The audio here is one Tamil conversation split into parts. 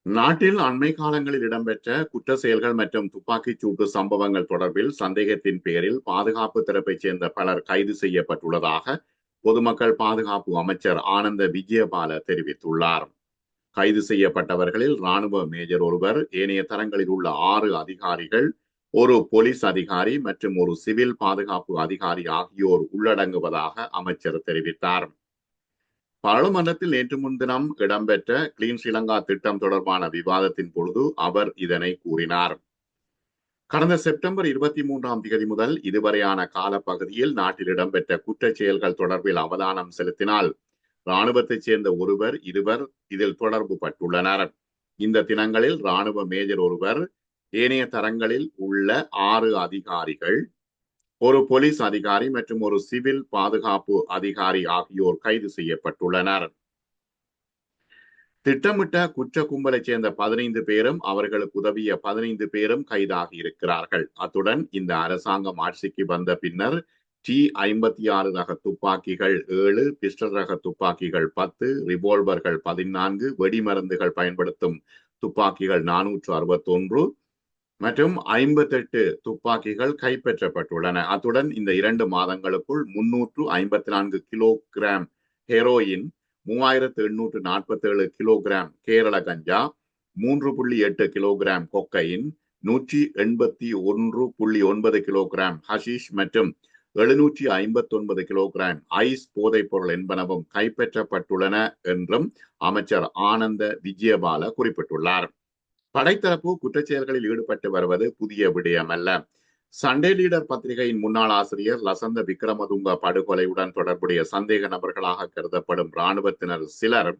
நாட்டில் அண்மை காலங்களில் இடம்பெற்ற குற்ற செயல்கள் மற்றும் துப்பாக்கிச் சூட்டு சம்பவங்கள் தொடர்பில் சந்தேகத்தின் பேரில் பாதுகாப்பு தரப்பைச் சேர்ந்த பலர் கைது செய்யப்பட்டுள்ளதாக பொதுமக்கள் பாதுகாப்பு அமைச்சர் ஆனந்த விஜயபால தெரிவித்துள்ளார். கைது செய்யப்பட்டவர்களில் ராணுவ மேஜர் ஒருவர், ஏனைய தரங்களில் உள்ள 6 அதிகாரிகள், ஒரு போலீஸ் அதிகாரி மற்றும் ஒரு சிவில் பாதுகாப்பு அதிகாரி ஆகியோர் உள்ளடங்குவதாக அமைச்சர் தெரிவித்தார். பாராளுமன்றத்தில் நேற்று முன்தினம் இடம்பெற்ற கிளீன் ஸ்ரீலங்கா திட்டம் தொடர்பான விவாதத்தின் பொழுது அவர் இதனை கூறினார். கடந்த செப்டம்பர் 23 முதல் இதுவரையான காலப்பகுதியில் நாட்டில் இடம்பெற்ற குற்றச் செயல்கள் தொடர்பில் அவதானம் செலுத்தினால் இராணுவத்தைச் சேர்ந்த ஒருவர், இருவர் இதில் தொடர்பு பட்டுள்ளனர். இந்த தினங்களில் இராணுவ மேஜர் ஒருவர், ஏனைய தரங்களில் உள்ள 6 அதிகாரிகள், ஒரு போலீஸ் அதிகாரி மற்றும் ஒரு சிவில் பாதுகாப்பு அதிகாரி ஆகியோர் கைது செய்யப்பட்டுள்ளனர். திட்டமிட்ட குற்ற கும்பலைச் சேர்ந்த 15 பேரும் அவர்களுக்கு உதவிய 15 பேரும் கைதாகி இருக்கிறார்கள். அத்துடன் இந்த அரசாங்கம் ஆட்சிக்கு வந்த பின்னர் T-56 ரக துப்பாக்கிகள் 7, பிஸ்டல் ரக துப்பாக்கிகள் 10, ரிவால்வர்கள் 14, வெடிமருந்துகள் பயன்படுத்தும் துப்பாக்கிகள் 461 மற்றும் 58 துப்பாக்கிகள் கைப்பற்றப்பட்டுள்ளன. அத்துடன் இந்த 2 மாதங்களுக்குள் 354 கிலோகிராம் ஹெரோயின், 3847 கிலோகிராம் கேரள கஞ்சா, 3.8 கிலோகிராம் கொக்கையின், 181.9 கிலோகிராம் ஹஷிஷ் மற்றும் 759 கிலோகிராம் ஐஸ் போதைப் பொருள் என்பனவும் கைப்பற்றப்பட்டுள்ளன என்றும் அமைச்சர் ஆனந்த விஜயபால குறிப்பிட்டுள்ளார். படைத்தரப்பு குற்றச்செயல்களில் ஈடுபட்டு வருவது புதிய விடயமல்ல. சண்டே லீடர் பத்திரிகையின் முன்னாள் ஆசிரியர் லசந்த விக்ரமதுங்க படுகொலையுடன் தொடர்புடைய சந்தேக நபர்களாக கருதப்படும் இராணுவத்தினர் சிலர்,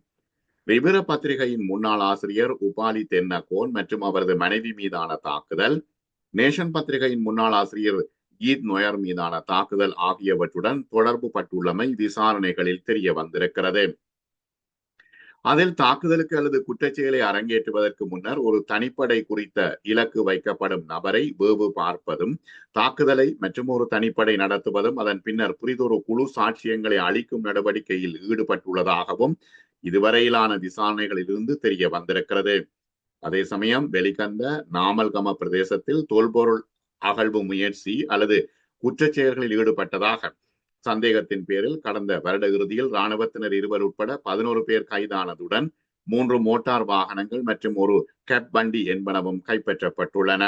விவர பத்திரிகையின் முன்னாள் ஆசிரியர் உபாலி தென்னகோன் மற்றும் அவரது மனைவி மீதான தாக்குதல், நேஷன் பத்திரிகையின் முன்னாள் ஆசிரியர் கீத் நொயர் மீதான தாக்குதல் ஆகியவற்றுடன் தொடர்பு பட்டுள்ளமை விசாரணைகளில் தெரிய வந்திருக்கிறது. அதில் தாக்குதலுக்கு அல்லது குற்றச்செயலை அரங்கேற்றுவதற்கு முன்னர் ஒரு தனிப்படை குறித்த இலக்கு வைக்கப்படும் நபரை வேவு பார்ப்பதும், தாக்குதலை மற்றும் ஒரு தனிப்படை நடத்துவதும், அதன் பின்னர் புரிதொரு குழு சாட்சியங்களை அளிக்கும் நடவடிக்கையில் ஈடுபட்டுள்ளதாகவும் இதுவரையிலான விசாரணைகளில் இருந்து தெரிய வந்திருக்கிறது. அதே சமயம் வெளிகந்த நாமல்கம பிரதேசத்தில் தொல்பொருள் அகழ்வு முயற்சி அல்லது குற்றச்செயல்களில் ஈடுபட்டதாக சந்தேகத்தின் பேரில் கடந்த வருட இறுதியில் இராணுவத்தினர் 2 உட்பட 11 பேர் கைதானதுடன் 3 மோட்டார் வாகனங்கள் மற்றும் ஒரு கேப் வண்டி என்பனவும் கைப்பற்றப்பட்டுள்ளன.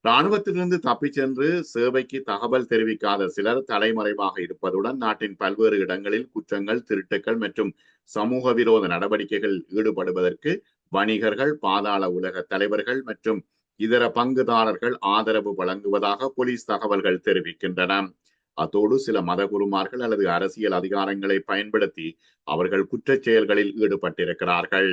இராணுவத்திலிருந்து தப்பிச் சென்று சேவைக்கு தகவல் தெரிவிக்காத சிலர் தலைமறைவாக இருப்பதுடன் நாட்டின் பல்வேறு இடங்களில் குற்றங்கள், திருட்டுக்கள் மற்றும் சமூக விரோத நடவடிக்கைகளில் ஈடுபடுவதற்கு வணிகர்கள், பாதாள உலக தலைவர்கள் மற்றும் இதர பங்குதாரர்கள் ஆதரவு வழங்குவதாக போலீஸ் தகவல்கள் தெரிவிக்கின்றன. அத்தோடு சில மதகுருமார்கள் அல்லது அரசியல் அதிகாரங்களை பயன்படுத்தி அவர்கள் குற்றச் செயல்களில் ஈடுபட்டிருக்கிறார்கள்.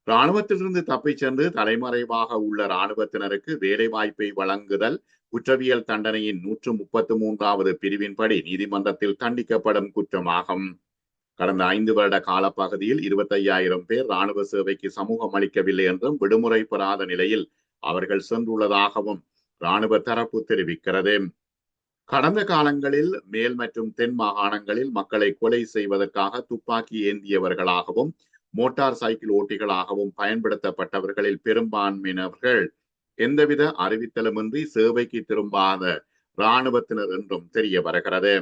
இராணுவத்திலிருந்து தப்பிச் சென்று தலைமறைவாக உள்ள இராணுவத்தினருக்கு வேலை வாய்ப்பை வழங்குதல் குற்றவியல் தண்டனையின் 133வது பிரிவின்படி நீதிமன்றத்தில் தண்டிக்கப்படும் குற்றமாகும். கடந்த 5 வருட காலப்பகுதியில் 25,000 பேர் இராணுவ சேவைக்கு சமூகம் அளிக்கவில்லை என்றும் விடுமுறை பெறாத நிலையில் அவர்கள் சென்றுள்ளதாகவும் இராணுவ தரப்பு தெரிவிக்கிறது. கடந்த காலங்களில் மேல் மற்றும் தென் மாகாணங்களில் மக்களை கொலை செய்வதற்காக துப்பாக்கி ஏந்தியவர்களாகவும் மோட்டார் சைக்கிள் ஓட்டிகளாகவும் பயன்படுத்தப்பட்டவர்களில் பெரும்பான்மையினர்கள் எந்தவித அறிவித்தலுமின்றி சேவைக்கு திரும்பாத இராணுவத்தினர் என்றும் தெரிய வருகிறது.